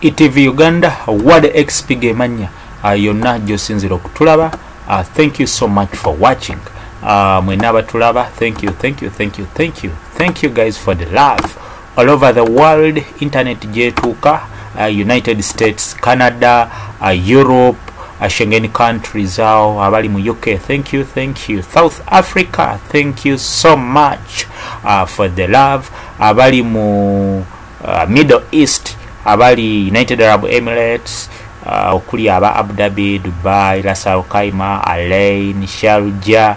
ETV Uganda Ward XP gemanya yonna gyosinzira okutulaba. Thank you so much for watching. Mwena abatulaba, thank you guys for the love all over the world. Internet jetuka, United States, Canada, Europe, Schengen countries, abali mu UK, thank you. South Africa, thank you so much for the love. Abali mu Middle East, abali United Arab Emirates, okuli aba Abu Dhabi, Dubai, Ras Al Khaimah, Alain, Sharjah,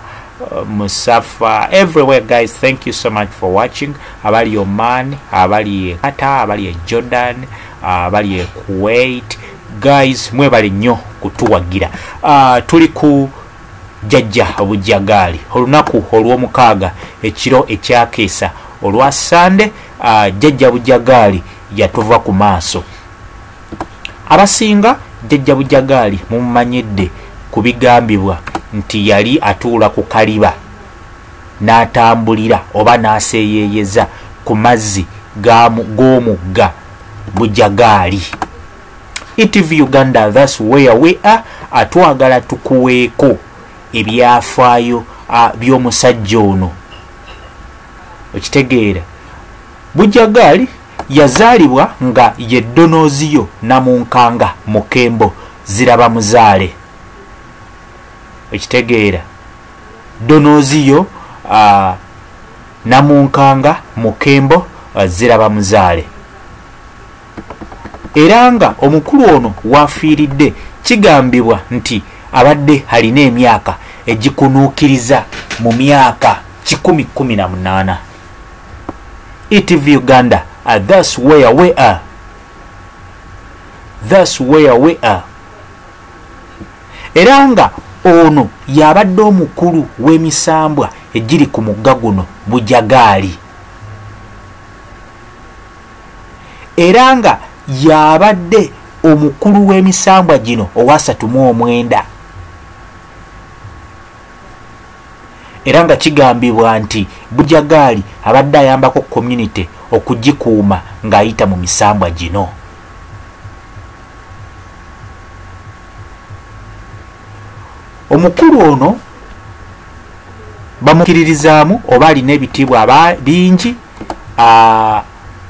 Musafa, everywhere guys, thank you so much for watching. Abali Oman, abali Qatar, abali Jordan, abali Kuwait, guys mwebali nnyo kutuwagira. Tuli ku Jajja Bujagali olunaku olw'omukaaga ekiro ekyakeesa olwa Sande. Jajja Bujagali yatuva ku maaso. Abasinga Jajja Bujagali mumanyidde kubigambibwa nti yali atuula ku kaliba n'atambulira oba n'aseeyeyeza ku mazzi g'omugga Bujagali. ETV Uganda, that's where we are. Atwagala tukuweeko ebyafaayo by'omusajja ono. Okitegeera, Bujagali yazaalibwa nga ye Donoziyo Namunkanga Mukembo Ziraba Muzaale. Okitegeera, Donoziyo Namunkanga Mukembo Ziraba Muzaale. Era nga omukulu ono wafiiridde kigambibwa nti abadde alina emyaka egikunuukiriza mu myaka 18. ETV Uganda, that's where we are. Era nga ono yabadde omukulu w'emisambwa egiri ku mugga guno Bujagali. Era nga yabadde omukulu w'emisambwa gino owa 39. Era nga kigambibwa nti Bujagali abadde ayambako community okugikuuma ng'ayita mu misambwa gino. Omukulu ono bamukiririzaamu oba alina ebitiibwa bingi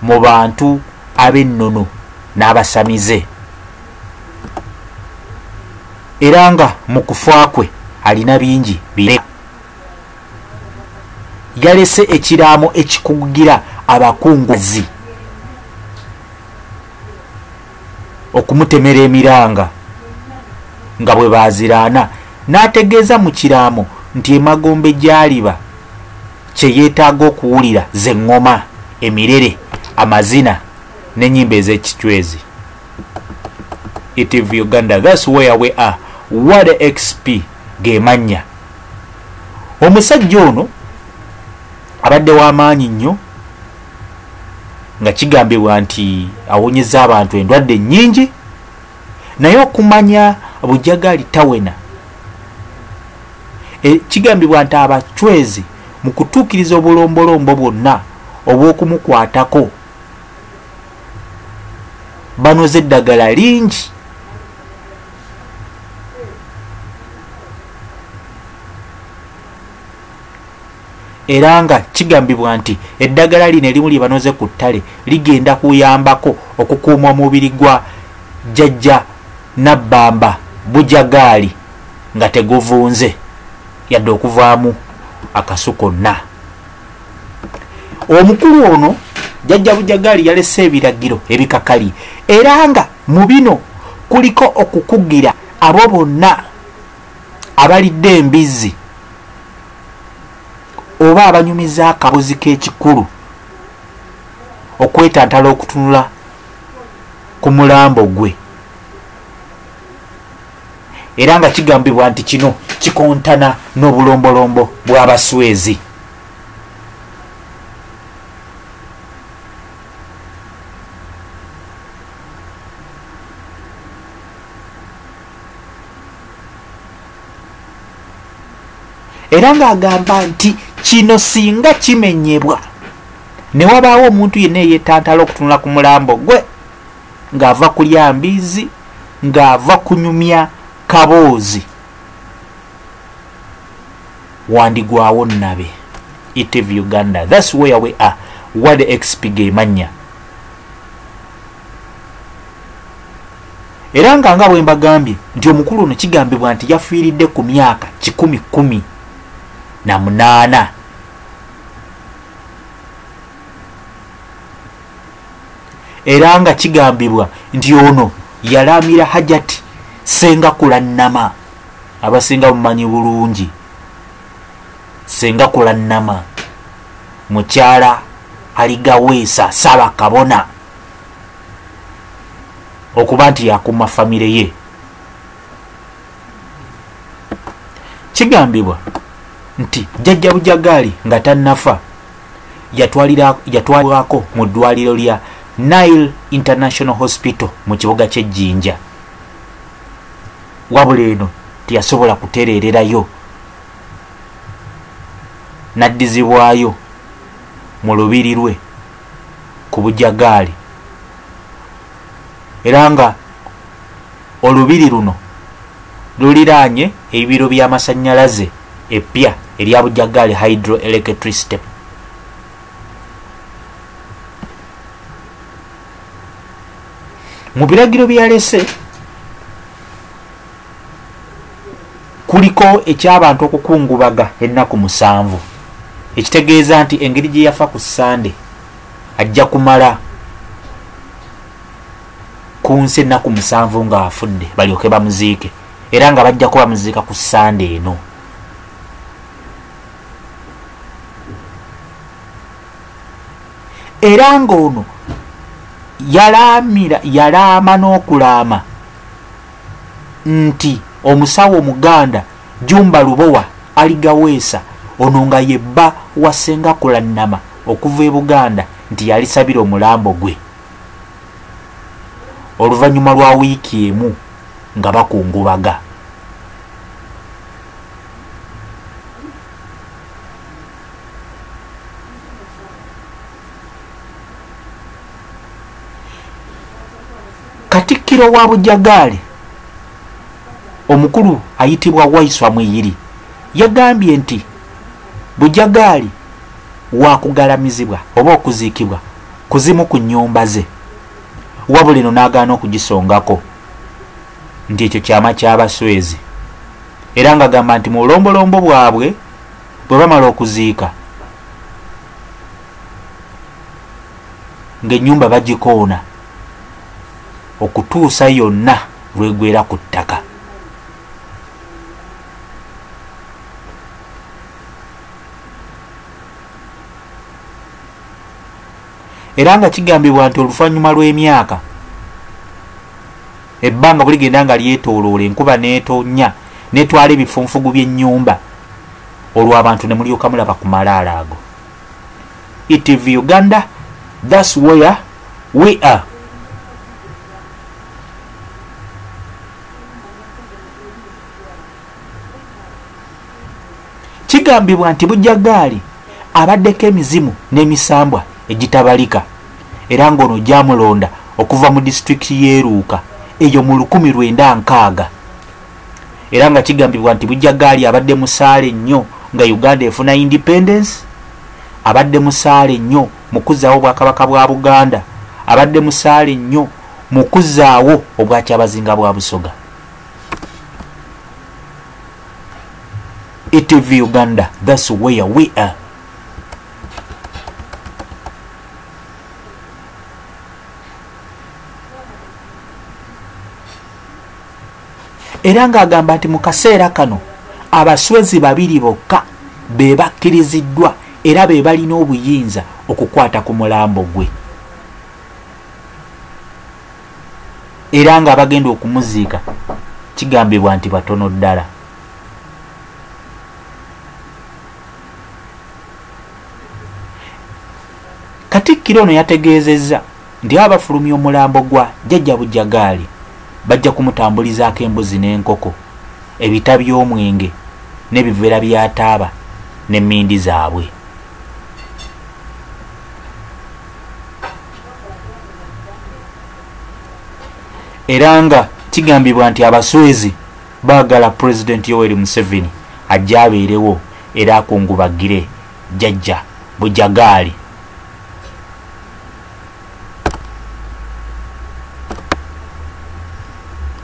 mu bantu ab'ennono n'abasamize. Era nga mu kufa kwe alina bingi bire. Yalese ekiraamo ekikugira abakunguzi okumutemera emiranga nga bwe baziraana, n'ategeeza mu kiraamo nti emagombe gy'aliba kye yeetaaga okuwulira ze ŋŋoma, emirere, amazina n'ennyimba ez'ekicwezi. ETV Uganda, that's where we are. Ward XP gemanya. Omusajja ono abadde w'amaanyi nnyo, nga kigambibwa nti awonyeza abantu endwadde nnyingi, naye okumanya Bujagali tawena. Kigambibwa nti abacwezi mu kutuukiriza obulombolombo bwonna obw'okumukwatako banoze eddagala lingi. Era nga kigambibwa nti eddagala lino erimu lye banoze ku ttale ligenda kuyambako okukuuma omubiri gwa Jajja Nabbamba Bujagali nga teguvunze yadde okuvaamu akasu konna. Omukulu ono Jajja Bujagali yalese ebiragiro ebikakali, era nga mu bino kuliko okukugira abo bonna abalidde embizzi oba abanyumiza akabuzi k'ekikulu okwetantala okutunula ku mulambo gwe. Era nga kigambibwa nti kino kikontana n'obulombolombo bw'Abaswezi. Era ng'agamba nti kino singa kimenyebwa ne wabaawo omuntu yenna eyeetantala okutunula ku mulambo gwe, ng'ava kulya mbizi, ng'ava kunyumya kaboozi. Wandigwawo nabe. ITV Uganda. That's where we are. What XP manya. Era nga bwe mbagambye nti omukulu ono kigambibwa nti yafiiridde ku myaka 118. Era nga kigambibwa nti ono yalamira Hajati Sengakula Nama. Abasinga mumanyi bulungi Sengakula Nama, mukyala Aligaweesa Ssaabakabona, okuba nti yakuma famire ye. Kigambibwa nti Jjajja Bujagali nga tannafa yatwalirako mu ddwaliro lya Nile International Hospital mu kibuga ky'Ejjinja. Wabula eno tiyasobola kutereererayo, n'addizibwayo mu lubiri lwe ku Bujagali. Era nga olubiri luno luliraanye ebiro by'amasannyalaze eppya erya Bujagali Hydroelectricity. Mu biragiro byalese kuliko eky'abantu okukungubaga ennaku 7, ekitegeeza nti engeri gye yafa ku Sande ajja kumala ku nsi ennaku 7 ng'afudde balyoke bamuziike, era nga bajja kuba bamuziika ku Sande eno. Era ng'ono yalaama n'okulaama nti omusawo Omuganda Jumba Lubowa Aligaweesa ono nga yebba wa Sengakula Nama okuva e Buganda nti yalisabira omulambo gwe oluvannyuma lwa wiiki emu nga bakungubaga. Katikkiro wa Bujagali omukulu ayitibwa Waiswa Mweyiri yagambye nti Bujagali wakugalamizibwa oba okuziikibwa kuzimu ku nnyumba ze, wabula eno n'agaana okugisongako nti ekyo kyama ky'Abaswezi. Era nga gamba nti mu bulombolombo bwabwe bwe bamala okuziika ng'ennyumba bagikoona okutuusa yonna lwegwera ku ttaka. Era nga kigambibwa nti oluvannyuma lw'emyaka ebbanga buli genda nga lyetooloola, enkuba n'etonnya n'etwala ebifunfugu by'ennyumba, olwo abantu ne mulyoka mulaba ku malaala ago. ITV Uganda, that's where we are. Kigambibwa nti Bujagali abaddeko emizimu n'emisambwa egitabalika, era ng'ono gyamulonda okuva mu disitulikiti y'Eruuka eyo mu 1960. Era nga kigambibwa nti Bujagali abadde musaale nnyo nga Uganda efuna independence, abadde musaale nnyo mu kuzzaawo obwakabaka bwa Buganda, abadde musaale nnyo mu kuzzaawo obwakyabazinga bwa Busoga. ITV Uganda, that's where we are. Era ng'agamba nti mu kaseera kano Abaswezi 2 bokka be bakkiriziddwa era be balina obuyinza okukwata ku mulambo gwe, era nga bagenda okumuziika kigambibwa nti batono ddala. Katikkiro ono yategeezezza nti abafulumya omulambo gwa Jjajja Bujagali bajja kumutambulizaako embuzi n'enkoko, ebita by'omwenge n'ebiveera bya taaba n'emmindi zaabwe. era nga kigambibwa nti abaswezi baagala President Yoweri Museveni ajja abeerewo era akungubagire jjajja Bujagaali.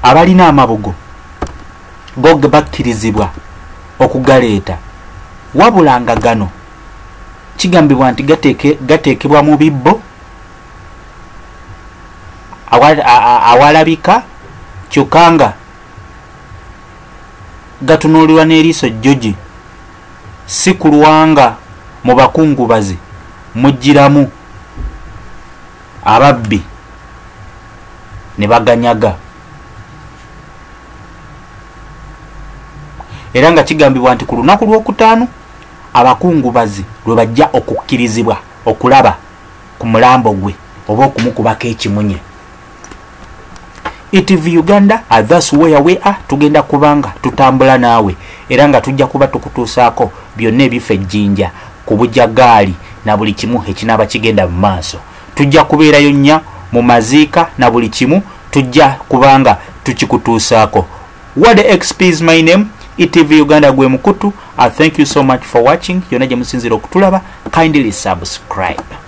Abalina amabugo go bakkirizibwa okugaleeta, wabula nga gano kigambibwa nti gateekebwa mu bibbo awalabika, kyokka nga gatunuulirwa n'eriiso jjogi, si kulwanga mu bakungubazi mujjiramu ababbi ne baganyaga. Era nga kigambibwa nti ku lunaku lw'okutaano abakungubazi lwe bajja okukkirizibwa okulaba ku mulambo gwe oba okumukubako ekimunye. ETV Uganda, that's where we are. Tugenda kubanga tutambula naawe era nga tujja kuba tukutuusaako byonna ebifa ejjinja ku Bujagaali na buli kimu ekinaaba kigenda mu maaso. Tujja kubeerayo nnya mu maziika na buli kimu tujja kubanga tukikutuusaako. What the XP is my name. ETV Uganda gwe mukutu. Thank you so much for watching. Yonna gye musinzira okutulaba, kindly subscribe.